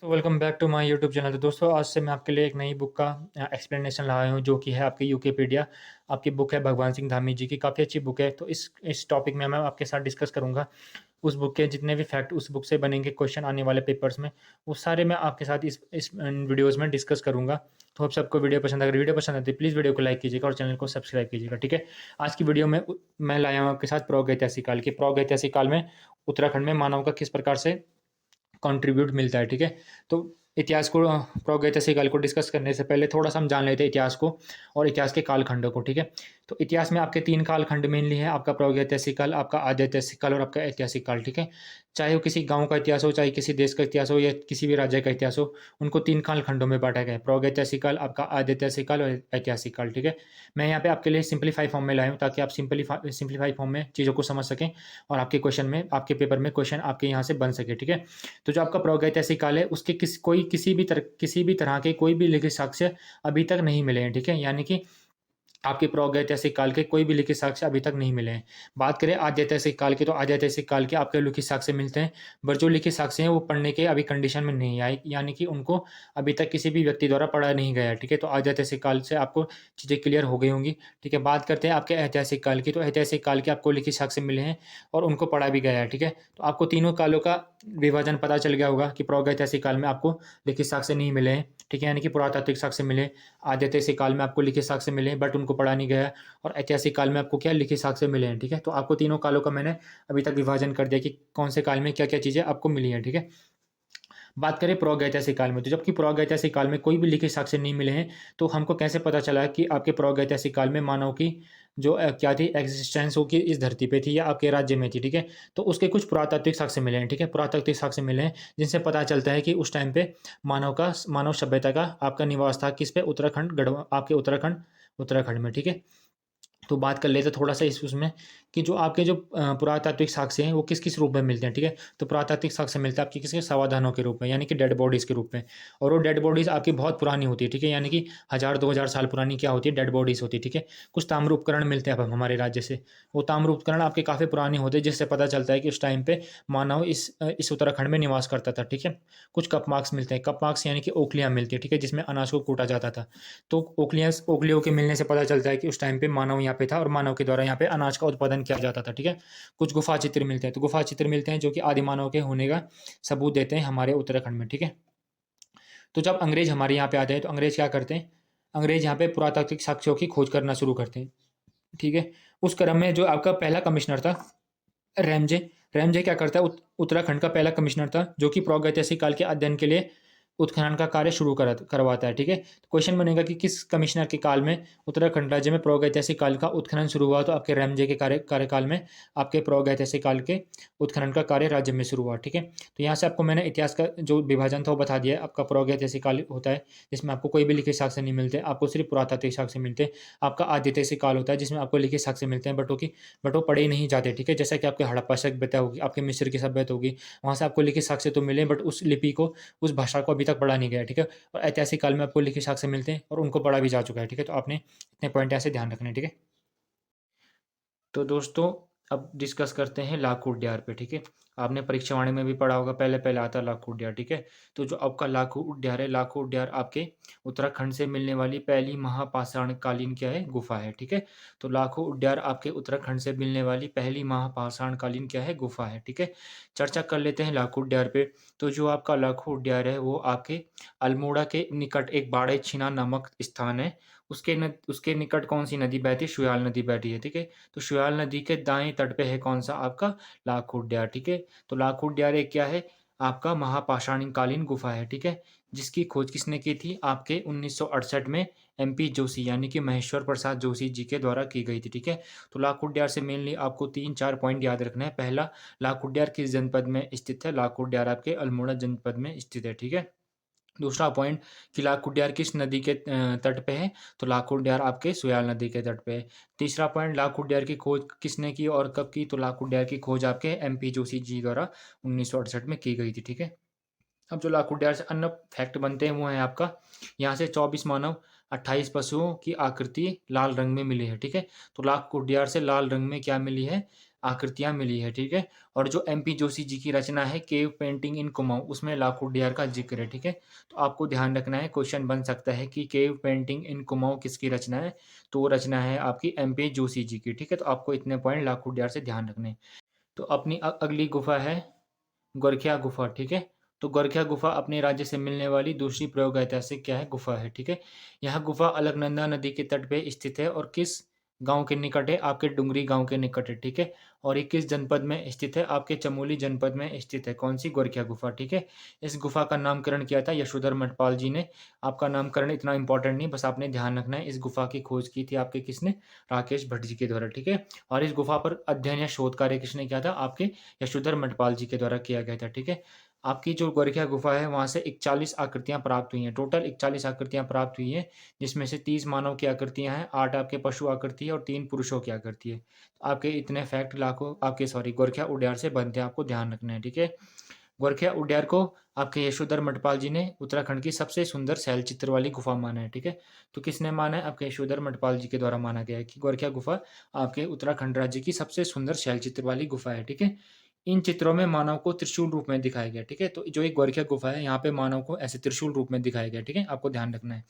तो welcome back to my YouTube channel. तो दोस्तों आज से मैं आपके लिए एक नई बुक का एक्सप्लेनेशन लाया हूँ जो कि है आपकी यूकेपीडिया। आपकी बुक है भगवान सिंह धामी जी की, काफ़ी अच्छी बुक है। तो इस टॉपिक में मैं आपके साथ डिस्कस करूँगा उस बुक के जितने भी फैक्ट उस बुक से बनेंगे क्वेश्चन आने वाले पेपर्स में, वो सारे मैं आपके साथ इस वीडियोज़ में डिस्कस करूँगा। तो आप सबको वीडियो पसंद, अगर वीडियो पसंद आती है प्लीज़ वीडियो को लाइक कीजिएगा और चैनल को सब्सक्राइब कीजिएगा, ठीक है। आज की वीडियो में मैं लाया हूँ आपके साथ प्रागैतिहासिक काल की। प्रागैतिहासिक काल में उत्तराखंड में मानव का किस प्रकार से कंट्रीब्यूट मिलता है, ठीक है। तो इतिहास को प्रागैतिहासिक काल को डिस्कस करने से पहले थोड़ा सा हम जान लेते हैं इतिहास को और इतिहास के कालखंडों को, ठीक है। तो इतिहास में आपके 3 कालखंड मेनली है, आपका प्रागैतिहासिक काल, आपका आद्यैतिहासिक काल और आपका ऐतिहासिक काल, ठीक है। चाहे वो किसी गाँव का इतिहास हो, चाहे किसी देश का इतिहास हो या किसी भी राज्य का इतिहास हो, उनको 3 कालखंडों में बाँटा गया है। प्रागैतिहासिक काल, आपका आद्यैतिहासिक काल और ऐतिहासिक काल, ठीक है। मैं यहाँ पे आपके लिए सिम्प्लीफाई फॉर्म में लाया हूँ ताकि आप सिम्प्लीफाई फॉर्म में चीज़ों को समझ सकें और आपके क्वेश्चन में, आपके पेपर में क्वेश्चन आपके यहाँ से बन सके, ठीक है। तो जो आपका प्रागैतिहासिक काल है उसके किसी भी तरह के कोई भी लिखित साक्ष्य अभी तक नहीं मिले हैं, ठीक है। यानी कि आपके प्रागैतिहासिक काल के कोई भी लिखित साक्ष्य अभी तक नहीं मिले हैं। बात करें आद्यैतिहासिक काल की, तो आद्यैतिहासिक काल के आपके लिखित साक्ष्य मिलते हैं, बट जो लिखित साक्ष्य हैं वो पढ़ने के अभी कंडीशन में नहीं आए, यानी कि उनको अभी तक किसी भी व्यक्ति द्वारा पढ़ा नहीं गया है, ठीक है। तो आद्यैतिहासिक काल से आपको चीज़ें क्लियर हो गई होंगी, ठीक है। बात करते हैं आपके ऐतिहासिक काल की, तो ऐतिहासिक काल के आपको लिखित साक्ष्य मिले हैं और उनको पढ़ा भी गया है, ठीक है। तो आपको तीनों कालों का विभाजन पता चल गया होगा कि प्रागैतिहासिक काल में आपको लिखित साक्ष्य नहीं मिले हैं, ठीक है, यानी कि पुरातात्विक साक्ष्य मिले। आद्यैतिहासिक काल में आपको लिखित साक्ष्य मिले बट उनको पढ़ा नहीं गया है और ऐतिहासिक काल में आपको क्या लिखित साक्ष्य मिले हैं, ठीक है। तो आपको तीनों कालों का मैंने अभी तक विभाजन कर दिया कि कौन से काल में क्या-क्या चीज़ें आपको मिली हैं, ठीक है। बात करें प्रागैतिहासिक काल में, तो जबकि प्रागैतिहासिक काल में कोई भी लिखित साक्ष्य नहीं मिले हैं, तो हमको कैसे पता चला कि आपके प्रागैतिहासिक काल में मानव की जो क्या थी एग्जिस्टेंस, वो कि इस धरती पे थी या आपके राज्य में थी, ठीक है। तो उसके कुछ पुरातात्विक साक्ष्य मिले हैं, ठीक है। पुरातात्विक साक्ष्य मिले हैं जिनसे पता चलता है कि उस टाइम पे मानव सभ्यता का आपका निवास था किस पे, उत्तराखंड गढ़वा, आपके उत्तराखंड उत्तराखंड में, ठीक है। तो बात कर लेते हैं थोड़ा-सा इस उसमें कि जो आपके जो पुरातात्विक साक्ष्य हैं, वो किस-किस रूप में मिलते हैं, ठीक है? तो पुरातात्विक साक्ष्य मिलता है आपके किसके समाधानों के रूप में, यानी कि डेड बॉडीज़ के रूप में। और वो डेड बॉडीज़ आपकी बहुत पुरानी होती है, ठीक है? यानी कि 1000-2000 साल पुरानी क्या होती है, डेड बॉडीज़ होती है, ठीक है? कुछ ताम्र उपकरण मिलते हैं अब हमारे राज्य से। वो ताम्र उपकरण आपके काफ़ी पुराने होते हैं, जिससे पता चलता है कि उस टाइम पे मानव इस उत्तराखंड में निवास करता था, ठीक है? कुछ कप मार्क्स मिलते हैं, कप मार्क्स यानी कि ओखलियाँ मिलती हैं, ठीक है? जिसमें अनाज को कूटा जाता था। तो ओखलियों के मिलने से पता चलता है कि उस टाइम पे मानव यहाँ पे था और मानव के द्वारा यहाँ पे अनाज का उत्पादन किया जाता था, ठीक है। कुछ गुफा चित्र मिलते हैं, तो गुफा चित्र मिलते हैं जो कि आदि मानव के होने का सबूत देते हैं हमारे उत्तराखंड में, ठीक है। तो जब अंग्रेज हमारे यहाँ पे आते हैं तो अंग्रेज क्या करते हैं, अंग्रेज यहाँ पे पुरातात्विक साक्ष्यों की खोज करना शुरू करते हैं, ठीक है। उस क्रम में जो आपका पहला कमिश्नर था रैमजे, रैमजे क्या करता है, उत्तराखंड का पहला कमिश्नर था जो कि प्रागैतिहासिक काल के अध्ययन के लिए उत्खनन का कार्य शुरू करवाता है, ठीक है। तो क्वेश्चन बनेगा कि किस कमिश्नर के काल में उत्तराखंड राज्य में प्रागैतिहासिक काल का उत्खनन शुरू हुआ, तो आपके रैमजे के कार्यकाल में आपके प्रागैतिहासिक काल के उत्खनन का कार्य राज्य में शुरू हुआ, ठीक है। तो यहाँ से आपको मैंने इतिहास का जो विभाजन था वो बता दिया है। आपका प्रागैतिहासिक काल होता है जिसमें आपको कोई भी लिखित साक्ष्य नहीं मिलते, आपको सिर्फ पुरातात्विक साक्ष्य मिलते हैं। आपका आद्यैतिहासिक काल होता है जिसमें आपको लिखित साक्ष्य मिलते हैं बट वो पढ़े ही नहीं जाते, ठीक है। जैसा कि आपके हड़प्पा सभ्यता होगी, आपके मिस्र की सभ्यता होगी, वहाँ से आपको लिखित साक्ष्य तो मिले बट उस लिपि को, उस भाषा को अभी तक पढ़ा नहीं गया, ठीक है। और ऐतिहासिक काल में आपको लिखित साक्ष्य मिलते हैं और उनको पढ़ा भी जा चुका है, ठीक है। तो आपने इतने पॉइंट ऐसे ध्यान रखने हैं, ठीक है। तो दोस्तों अब डिस्कस करते हैं लाखों उड्यार पे, ठीक है। आपने परीक्षा वाणी में भी पढ़ा होगा, पहले आता है लाखों उड्यार, ठीक है। तो जो आपका लाखों उड्यार है, लाखों उड्यार आपके उत्तराखंड से मिलने वाली पहली महापाषाणकालीन क्या है, गुफा है, ठीक है। तो लाखों उड्यार आपके उत्तराखंड से मिलने वाली पहली महापाषाणकालीन क्या है, गुफा है, ठीक है। चर्चा कर लेते हैं लाखों उड्यार पे। तो जो आपका लाखों उड्यार है वो आपके अल्मोड़ा के निकट एक बाड़े छिना नामक स्थान है। उसके निकट कौन-सी नदी बहती है, शुयाल नदी बहती है, ठीक है। तो शुयाल नदी के दाएँ तट पे है कौन-सा आपका लाखों उड्यार, ठीक है। तो लाखों उड्यार एक क्या है, आपका महापाषाणकालीन गुफा है, ठीक है। जिसकी खोज किसने की थी, आपके 1968 में एमपी जोशी यानी कि महेश्वर प्रसाद जोशी जी के द्वारा की गई थी, ठीक है। तो लाखों उड्यार से मेनली आपको 3-4 पॉइंट याद रखना है। पहला, लाखों उड्यार किस जनपद में स्थित है, लाखों उड्यार आपके अल्मोड़ा जनपद में स्थित है, ठीक है। दूसरा पॉइंट कि लाखों किस नदी के तट पे है, तो लाखों आपके सुयाल नदी के तट पे है। तीसरा पॉइंट, लाखों की खोज किसने की और कब की, तो लाखों की खोज आपके एमपी जोशी जी द्वारा 1968 में की गई थी, ठीक है। अब जो लाखों से अन्य फैक्ट बनते हैं वो है आपका, यहाँ से 24 मानव 28 पशुओं की आकृति लाल रंग में मिली है, ठीक है। तो लाखों से लाल रंग में क्या मिली है, आकृतियाँ मिली है, ठीक है? और जो एमपी जोशी जी की रचना है केव पेंटिंग इन कुमाऊँ उसमें लाखोटियार का ज़िक्र है, ठीक है? तो आपको ध्यान रखना है क्वेश्चन बन सकता है कि केव पेंटिंग इन कुमाऊँ किसकी रचना है? तो वो रचना है आपकी एमपी जोशी जी की, ठीक है? तो आपको इतने पॉइंट लाखोटियार से ध्यान रखने हैं। तो अपनी अगली गुफ़ा है गोरखिया गुफ़ा, ठीक है? तो गोरखिया गुफ़ा अपने राज्य से मिलने वाली दूसरी प्रयोगऐतिहासिक क्या है? गुफ़ा है, ठीक है? यह गुफ़ा अलकनंदा नदी के तट पे स्थित है और किस गाँव के निकट है? आपके डुंगरी गाँव के निकट है, ठीक है? और ये किस जनपद में स्थित है? आपके चमोली जनपद में स्थित है। कौन-सी? गोरखिया गुफ़ा, ठीक है? इस गुफ़ा का नामकरण किया था यशोधर मठपाल जी ने। आपका नामकरण इतना इम्पोर्टेंट नहीं, बस आपने ध्यान रखना है, इस गुफ़ा की खोज की थी आपके किसने? राकेश भट्ट जी के द्वारा, ठीक है? और इस गुफ़ा पर अध्ययन या शोध कार्य किसने किया था? आपके यशोधर मठपाल जी के द्वारा किया गया था, ठीक है? आपकी जो गोरखिया गुफ़ा है, वहाँ से 41 आकृतियाँ प्राप्त हुई हैं, टोटल 41 आकृतियाँ प्राप्त हुई हैं, जिसमें से 30 मानव की आकृतियाँ हैं, 8 आपके पशु आकृति है और 3 पुरुषों की आकृति है। तो आपके इतने फैक्ट लाखों आपके सॉरी गोरखिया उड्यार से बनते हैं, आपको ध्यान रखना है, ठीक है? गोरखिया उड्यार को आपके यशोधर मठपाल जी ने उत्तराखंड की सबसे सुंदर शैल चित्र वाली गुफ़ा माना है, ठीक है? तो किसने माना है? आपके यशोधर मठपाल जी के द्वारा माना गया है कि गोरखिया गुफ़ा आपके उत्तराखंड राज्य की सबसे सुंदर शैल चित्र वाली गुफ़ा है, ठीक है? इन चित्रों में मानव को त्रिशूल रूप में दिखाया गया है, ठीक है? तो जो ये गोरखिया गुफ़ा है, यहाँ पे मानव को ऐसे त्रिशूल रूप में दिखाया गया है, ठीक है? आपको ध्यान रखना है।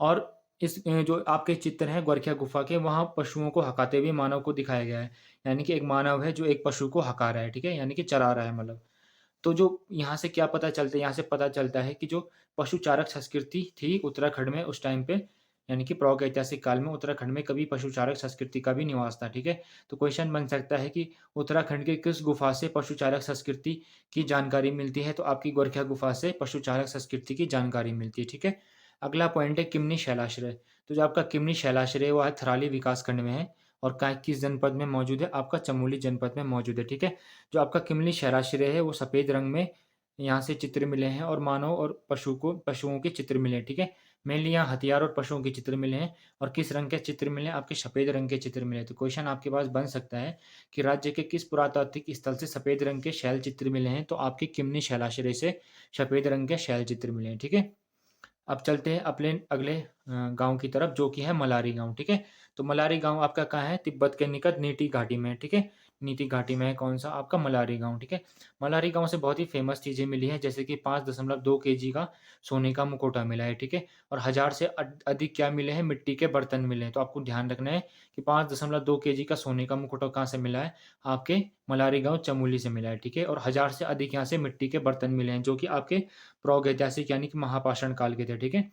और इस जो आपके चित्र हैं गोरखिया गुफ़ा के, वहाँ पशुओं को हँकाते हुए मानव को दिखाया गया है। यानी कि एक मानव है जो एक पशु को हँका रहा है, ठीक है? यानी कि चरा रहा है मतलब। तो जो यहाँ से क्या पता चलता है? यहाँ से पता चलता है कि जो पशुचारक संस्कृति थी उत्तराखंड में उस टाइम पे, यानी कि प्रागैतिहासिक काल में उत्तराखंड में कभी पशुचारक संस्कृति का भी निवास था, ठीक है? तो क्वेश्चन बन सकता है कि उत्तराखंड के किस गुफ़ा से पशुचारक संस्कृति की जानकारी मिलती है? तो आपकी गोरखिया गुफ़ा से पशुचारक संस्कृति की जानकारी मिलती है, ठीक है? अगला पॉइंट है किमनी शैलाश्रय। तो जो आपका किमनी शैलाश्रय है, वो है थराली विकासखंड में है और का किस जनपद में मौजूद है? आपका चमोली जनपद में मौजूद है, ठीक है? जो आपका किमली शैलाश्रय है, वो सफ़ेद रंग में यहाँ से चित्र मिले हैं और मानव और पशुओं के चित्र मिले हैं, ठीक है? मेनली यहाँ हथियार और पशुओं के चित्र मिले हैं और किस रंग के चित्र मिले हैं? आपके सफ़ेद रंग के चित्र मिले हैं। तो क्वेश्चन आपके पास बन सकता है कि राज्य के किस पुरातात्विक स्थल से सफ़ेद रंग के शैल चित्र मिले हैं? तो आपकी किमनी शैलाश्रय से सफ़ेद रंग के शैल चित्र मिले हैं, ठीक है? अब चलते हैं अपने अगले गाँव की तरफ जो कि है मलारी गाँव, ठीक है? तो मलारी गाँव आपका कहाँ है? तिब्बत के निकट नीति घाटी में है, ठीक है? नीति घाटी में है कौन-सा? आपका मलारी गाँव, ठीक है? मलारी गाँव से बहुत ही फ़ेमस चीज़ें मिली हैं जैसे कि 5.2 केजी का सोने का मुखौटा मिला है, ठीक है? और 1000 से अधिक क्या मिले हैं? मिट्टी के बर्तन मिले हैं। तो आपको ध्यान रखना है कि 5.2 केजी का सोने का मुखौटा कहाँ से मिला है? आपके मलारी गाँव चमोली से मिला है, ठीक है? और 1000 से अधिक यहाँ से मिट्टी के बर्तन मिले हैं जो कि आपके प्रागैतिहासिक यानी कि महापाषाण काल के थे, ठीक है?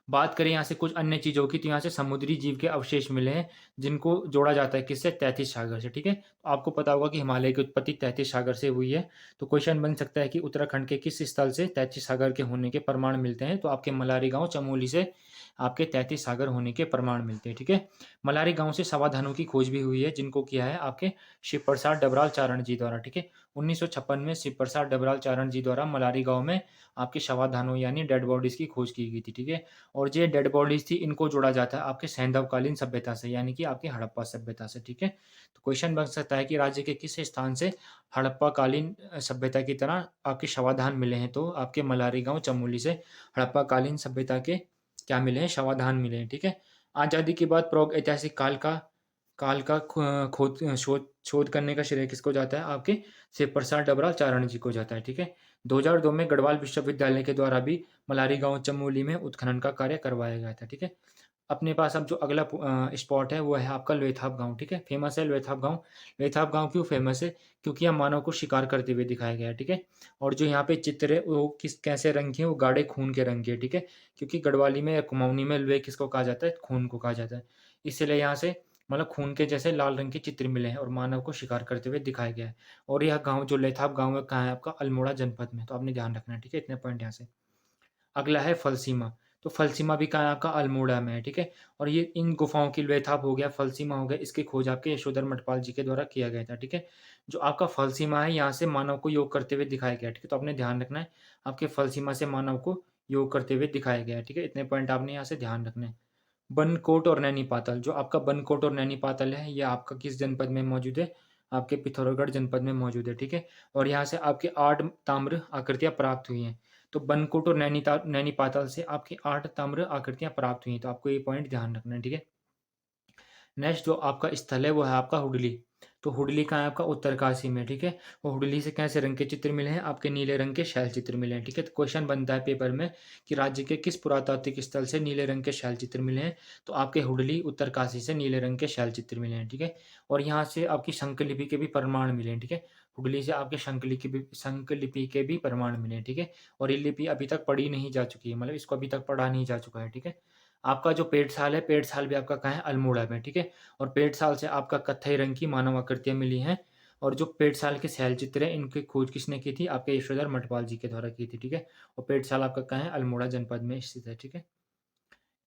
बात करें यहाँ से कुछ अन्य चीज़ों की तो यहाँ से समुद्री जीव के अवशेष मिले हैं, जिनको जोड़ा जाता है किससे? तैतीस सागर से, ठीक है? तो आपको पता होगा कि हिमालय की उत्पत्ति तैतीस सागर से हुई है, तो क्वेश्चन बन सकता है कि उत्तराखंड के किस स्थल से तैतीस सागर के होने के प्रमाण मिलते हैं? तो आपके मलारी गाँव चमोली से आपके तैतीस सागर होने के प्रमाण मिलते हैं, ठीक है? मलारी गाँव से सवाधानों की खोज भी हुई है, जिनको किया है आपके शिव प्रसाद डबराल चारण जी द्वारा, ठीक है? 1956 में शिव प्रसाद डबराल चारण जी द्वारा मलारी गाँव में आपके शवाधानों यानी डेड बॉडीज़ की खोज की गई थी, ठीक है? और जो ये डेड बॉडीज़ थी इनको जोड़ा जाता है आपके सैंधवकालीन सभ्यता से यानी कि आपकी हड़प्पा सभ्यता से, ठीक है? तो क्वेश्चन बन सकता है कि राज्य के किस स्थान से हड़प्पा कालीन सभ्यता की तरह आपके शवाधान मिले हैं? तो आपके मलारी गाँव चमोली से हड़प्पा कालीन सभ्यता के क्या मिले हैं? शवाधान मिले हैं, ठीक है? आज़ादी के बाद प्रागैतिहासिक काल का शोध शोध करने का श्रेय किसको जाता है? आपके शिव प्रसाद डबराल चारण जी को जाता है, ठीक है? 2002 में गढ़वाल विश्वविद्यालय के द्वारा भी मलारी गाँव चमोली में उत्खनन का कार्य करवाया गया था, ठीक है? अपने पास अब जो अगला स्पॉट है वो है आपका लोथाप गाँव, ठीक है? फेमस है लोथाप गाँव। लोथाप गाँव क्यों फेमस है? क्योंकि यहाँ मानव को शिकार करते हुए दिखाया गया है, ठीक है? और जो यहाँ पे चित्र है वो कैसे रंग के हैं? वो गाढ़े खून के रंग के है, ठीक है? क्योंकि गढ़वाली में या कुमाऊनी में लोहे किसको कहा जाता है? खून को कहा जाता है। इसलिए यहाँ से मतलब खून के जैसे लाल रंग के चित्र मिले हैं और मानव को शिकार करते हुए दिखाया गया है। और यह गाँव जो लोथाप गाँव है कहाँ है आपका? अल्मोड़ा जनपद में। तो आपने ध्यान रखना है, ठीक है? इतने पॉइंट यहाँ से। अगला है फलसीमा, तो फलसीमा भी कहाँ है आपका? अल्मोड़ा में है, ठीक है? और ये इन गुफ़ाओं की लोथाप हो गया, फलसीमा हो गया, इसकी खोज आपके यशोधर मठपाल जी के द्वारा किया गया था, ठीक है? जो आपका फलसीमा है, यहाँ से मानव को योग करते हुए दिखाया गया है, ठीक है? तो आपने ध्यान रखना है, आपके फलसीमा से मानव को योग करते हुए दिखाया गया है, ठीक है? इतने पॉइंट आपने यहाँ से ध्यान रखने हैं। बनकोट और नैनी पाताल, जो आपका बनकोट और नैनी पाताल है, ये आपका किस जनपद में मौजूद है? आपके पिथौरागढ़ जनपद में मौजूद है, ठीक है? और यहाँ से आपके 8 ताम्र आकृतियाँ प्राप्त हुई हैं। तो बनकोट और नैनी पाताल से आपकी 8 ताम्र आकृतियाँ प्राप्त हुई हैं, तो आपको ये पॉइंट ध्यान रखना है, ठीक है? नेक्स्ट जो आपका स्थल है वो है आपका हुडली। तो हुडली कहाँ है आपका? उत्तरकाशी में, ठीक है। और हुडली से कैसे रंग के चित्र मिले हैं? आपके नीले रंग के शैल चित्र मिले हैं, ठीक है। तो क्वेश्चन बनता है पेपर में कि राज्य के किस पुरातात्विक स्थल से नीले रंग के शैल चित्र मिले हैं? तो आपके हुडली उत्तरकाशी से नीले रंग के शैल चित्र मिले हैं, ठीक है। और यहाँ से आपकी शंखलिपि के भी प्रमाण मिले हैं, ठीक है। हुडली से आपके शंखलिपि के भी प्रमाण मिले हैं, ठीक है। और ये लिपि अभी तक पढ़ी नहीं जा चुकी है, मतलब इसको अभी तक पढ़ा नहीं जा चुका है, ठीक है। आपका जो पेड़साल है, पेड़साल भी आपका कहाँ है? अल्मोड़ा में, ठीक है। और पेड़साल से आपका कत्थई रंग की मानव आकृतियाँ मिली हैं। और जो पेड़साल के शैलचित्र हैं, इनकी खोज किसने की थी? आपके यशोधर मठपाल जी के द्वारा की थी, ठीक है। और पेड़साल आपका कहाँ है? अल्मोड़ा जनपद में स्थित है, ठीक है।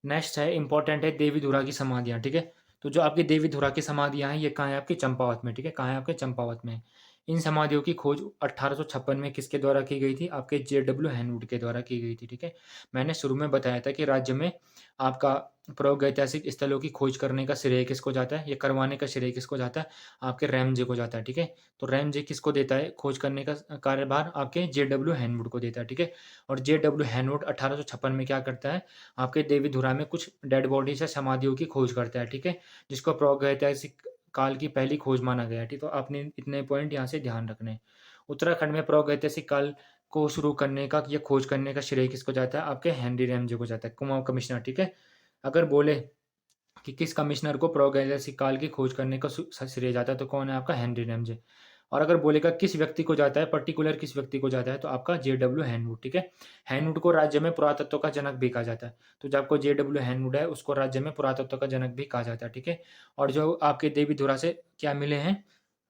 नेक्स्ट है, इंपॉर्टेंट है, देवीधुरा की समाधियाँ, ठीक है। तो जो आपकी देवीधुरा की समाधियाँ हैं, ये कहाँ है? आपकी चंपावत में, ठीक है। कहाँ है? आपके चंपावत में। इन समाधियों की खोज 1856 में किसके द्वारा की गई थी? आपके जे.डब्ल्यू. हैनवुड के द्वारा की गई थी, ठीक है। मैंने शुरू में बताया था कि राज्य में आपका प्रागैतिहासिक स्थलों की खोज करने का श्रेय किसको जाता है? ये करवाने का श्रेय किसको जाता है? आपके रैमजे को जाता है, ठीक है। तो रैमजे किसको देता है? खोज करने का कार्यभार आपके जे.डब्ल्यू. हैनवुड को देता है, ठीक है। और जे.डब्ल्यू. हैनवुड 1856 में क्या करता है? आपके देवीधुरा में कुछ डेड बॉडीज़ या समाधियों की खोज करता है, ठीक है, जिसको प्रागैतिहासिक काल की पहली खोज माना गया है, ठीक है। तो आपने इतने पॉइंट यहाँ से ध्यान रखने हैं। उत्तराखंड में प्रागैतिहासिक काल को शुरू करने का या खोज करने का श्रेय किसको जाता है? आपके हेनरी रैमजे को जाता है, कुमाऊँ कमिश्नर, ठीक है। अगर बोले कि किस कमिश्नर को प्रागैतिहासिक काल की खोज करने का श्रेय जाता है, तो कौन है? आपका हेनरी रैमजे। और अगर बोलेगा किस व्यक्ति को जाता है, पर्टिकुलर किस व्यक्ति को जाता है, तो आपका जे.डब्ल्यू. हैनवुड, ठीक है। हैनवुड को राज्य में पुरातत्व का जनक भी कहा जाता है। तो जो आपको जे.डब्ल्यू. हैनवुड है, उसको राज्य में पुरातत्व का जनक भी कहा जाता है, ठीक है। और जो आपके देवीधुरा से क्या मिले हैं,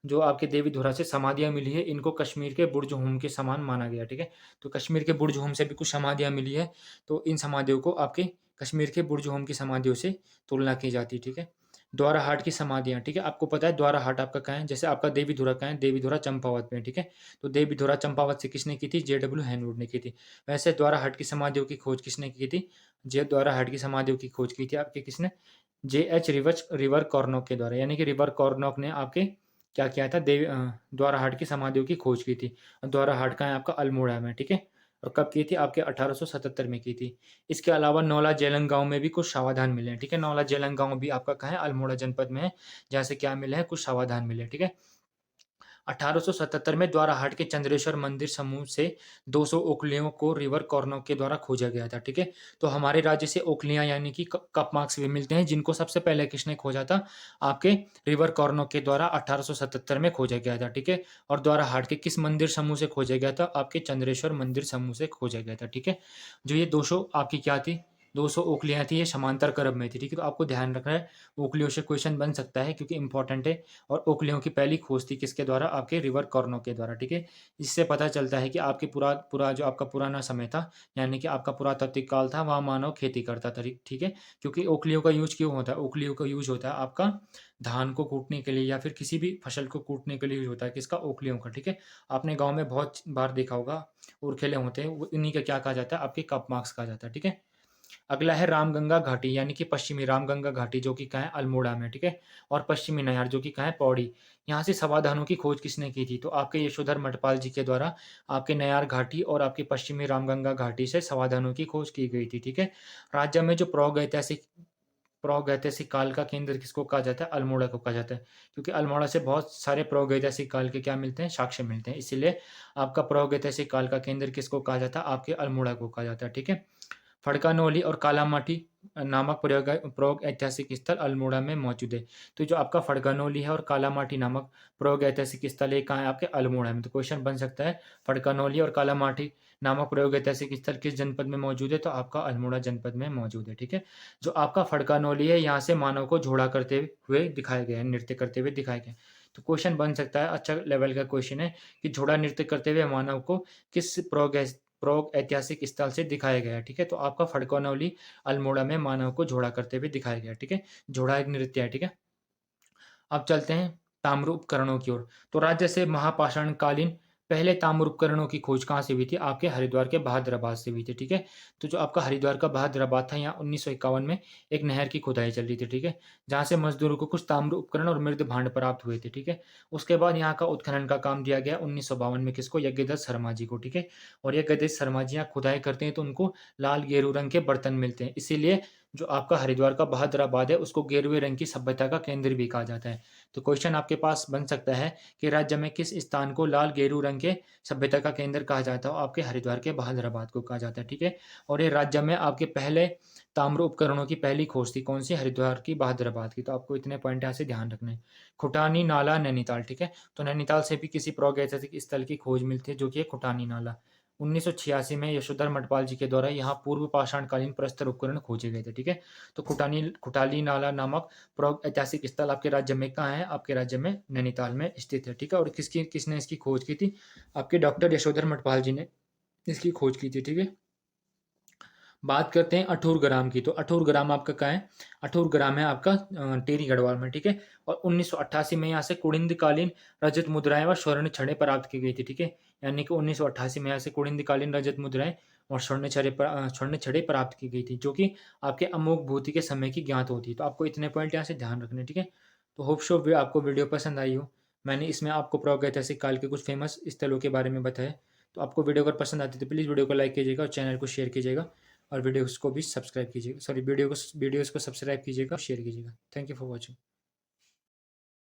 जो आपके देवीधुरा से समाधियाँ मिली है, इनको कश्मीर के बुर्ज हुम के समान माना गया, ठीक है। तो कश्मीर के बुर्ज हुम से भी कुछ समाधियाँ मिली है, तो इन समाधियों को आपके कश्मीर के बुर्ज हुम की समाधियों से तुलना की जाती है, ठीक है। द्वाराहाट की समाधियाँ, ठीक है। आपको पता है द्वाराहाट आपका कहाँ है? जैसे आपका देवीधुरा कहाँ है? देवीधुरा चंपावत में, ठीक है। तो देवीधुरा चंपावत से किसने की थी? जे.डब्ल्यू. हैनवुड ने की थी। वैसे द्वाराहाट की समाधियों की खोज किसने की थी? द्वाराहाट की समाधियों की खोज की थी आपके किसने? जे.एच. रिवर कॉर्नॉक के द्वारा, यानी कि रिवर कॉर्नॉक ने आपके क्या किया था? द्वाराहाट की समाधियों की खोज की थी। और द्वाराहाट कहाँ है? आपका अल्मोड़ा में, ठीक है। और कब की थी? आपके 1877 में की थी। इसके अलावा नौला जेलंग गाँव में भी कुछ सावधान मिले हैं, ठीक है। नौला जेलंग गाँव भी आपका कहाँ है? अल्मोड़ा जनपद में है, जहाँ से क्या मिले हैं? कुछ सावधान मिले हैं, ठीक है। 1877 में द्वाराहाट के चंद्रेश्वर मंदिर समूह से 200 ओखलियों को रिवर कॉर्नॉक के द्वारा खोजा गया था, ठीक है। तो हमारे राज्य से ओखलियाँ यानी कि कप मार्क्स भी मिलते हैं, जिनको सबसे पहले किसने खोजा था? आपके रिवर कॉर्नॉक के द्वारा 1877 में खोजा गया था, ठीक है। और द्वाराहाट के किस मंदिर समूह से खोजा गया था? आपके चंद्रेश्वर मंदिर समूह से खोजा गया था, ठीक है। जो ये 200 आपकी क्या थी? 200 ओखलियाँ थी, ये समांतर क्रम में थी, ठीक है। तो आपको ध्यान रखना है, ओखलियों से क्वेश्चन बन सकता है क्योंकि इंपॉर्टेंट है। और ओखलियों की पहली खोज थी किसके द्वारा? आपके रिवर कॉर्नॉक के द्वारा, ठीक है। इससे पता चलता है कि आपकी पूरा पूरा जो आपका पुराना समय था, यानी कि आपका पुरातात्विक काल था, वहाँ मानव खेती करता था, ठीक है। क्योंकि ओखलियों का यूज़ क्यों होता है? ओखलियों का यूज़ होता है आपका धान को कूटने के लिए या फिर किसी भी फसल को कूटने के लिए यूज़ होता है, किसका? ओखलियों का, ठीक है। आपने गाँव में बहुत बार देखा होगा, उरखेले होते हैं, वो इन्हीं का क्या कहा जाता है? आपके कप मार्क्स कहा जाता है, ठीक है। अगला है रामगंगा घाटी, यानी कि पश्चिमी रामगंगा घाटी, जो कि कहाँ है? अल्मोड़ा में, ठीक है। और पश्चिमी नयार, जो कि कहाँ है? पौड़ी। यहाँ से समाधानों की खोज किसने की थी? तो आपके यशोधर मठपाल जी के द्वारा आपके नयार घाटी और आपकी पश्चिमी रामगंगा घाटी से समाधानों की खोज की गई थी, ठीक है। राज्य में जो प्रागैतिहासिक काल का केंद्र किसको कहा जाता है? अल्मोड़ा को कहा जाता है, क्योंकि अल्मोड़ा से बहुत सारे प्रागैतिहासिक काल के क्या मिलते हैं? साक्ष्य मिलते हैं। इसीलिए आपका प्रागैतिहासिक काल का केंद्र किसको कहा जाता है? आपके अल्मोड़ा को कहा जाता है, ठीक है। फड़कानोली और कालामाटी नामक प्रागैतिहासिक स्थल अल्मोड़ा में मौजूद है। तो जो आपका फड़कानोली है और कालामाटी नामक प्रागैतिहासिक स्थल, ये कहाँ है? आपके अल्मोड़ा में। तो क्वेश्चन बन सकता है, फड़कानोली और कालामाटी नामक प्रागैतिहासिक स्थल किस जनपद में मौजूद है? तो आपका अल्मोड़ा जनपद में मौजूद है, ठीक है। जो आपका फड़कानोली है, यहाँ से मानव को घोड़ा करते हुए दिखाया गया है, नृत्य करते हुए दिखाया गया है। तो क्वेश्चन बन सकता है, अच्छा लेवल का क्वेश्चन है, कि घोड़ा नृत्य करते हुए मानव को किस प्रागैतिहासिक स्थल से दिखाया गया है, ठीक है। तो आपका फड़कौनौली अल्मोड़ा में मानव को घोड़ा करते हुए दिखाया गया है, ठीक है। घोड़ा एक नृत्य है, ठीक है। अब चलते हैं ताम्र उपकरणों की ओर। तो राज्य से महापाषाणकालीन पहले ताम्र उपकरणों की खोज कहाँ से हुई थी? आपके हरिद्वार के बहादुराबाद से हुई थी, ठीक है। तो जो आपका हरिद्वार का बहादुराबाद था, यहाँ 1951 में एक नहर की खुदाई चल रही थी, ठीक है, जहाँ से मजदूरों को कुछ ताम्र उपकरण और मृद भांड प्राप्त हुए थे, ठीक है। उसके बाद यहाँ का उत्खनन का काम दिया गया 1952 में किसको? यज्ञदत्त शर्मा जी को, ठीक है। और यज्ञदत्त शर्मा जी यहाँ खुदाई करते हैं तो उनको लाल गेरू रंग के बर्तन मिलते हैं। इसीलिए जो आपका हरिद्वार का बहादुराबाद है उसको गेरुए रंग की सभ्यता का केंद्र भी कहा जाता है। तो क्वेश्चन आपके पास बन सकता है कि राज्य में किस स्थान को लाल गेरू रंग के सभ्यता का केंद्र कहा जाता है? आपके हरिद्वार के बहादुराबाद को कहा जाता है, ठीक है? और ये राज्य में आपके पहले ताम्र उपकरणों की पहली खोज थी कौन सी? हरिद्वार की बहादुराबाद की। तो आपको इतने पॉइंट यहाँ से ध्यान रखने हैं। खुटानी नाला नैनीताल, ठीक है? तो नैनीताल से भी किसी प्रागैतिहासिक स्थल की खोज मिलती है जो कि है खुटानी नाला। 1986 में यशोधर मठपाल जी के द्वारा यहाँ पूर्व पाषाणकालीन प्रस्तर उपकरण खोजे गए थे, ठीक है? तो खुटाली नाला नामक ऐतिहासिक स्थल आपके राज्य में कहाँ है? आपके राज्य में नैनीताल में स्थित है, ठीक है? और किसने इसकी खोज की थी? आपके डॉक्टर यशोधर मठपाल जी ने इसकी खोज की थी, ठीक है? बात करते हैं अठूर ग्राम की। तो अठूर ग्राम आपका कहाँ है? अठूर ग्राम है आपका टेरी गढ़वाल में, ठीक है? और 1988 में यहाँ से कुड़िंदकालीन रजत मुद्राएं व स्वर्ण छड़ें प्राप्त की गई थी, ठीक है? यानी कि 1988 में यहाँ से कुड़िंदकालीन रजत मुद्राएं और स्वर्ण छड़ें प्राप्त की गई थी, जो कि आपके अमोघ भूति के समय की ज्ञात होती है। तो आपको इतने पॉइंट यहाँ से ध्यान रखने, ठीक है? तो होप शो आपको वीडियो पसंद आई हो। मैंने इसमें आपको प्रागैतिहासिक काल के कुछ फेमस स्थलों के बारे में बताया। तो आपको वीडियो अगर पसंद आती है तो प्लीज़ वीडियो को लाइक कीजिएगा और चैनल को शेयर कीजिएगा और वीडियोस को भी सब्सक्राइब कीजिएगा, सॉरी वीडियोस को सब्सक्राइब कीजिएगा और शेयर कीजिएगा। Thank you for watching.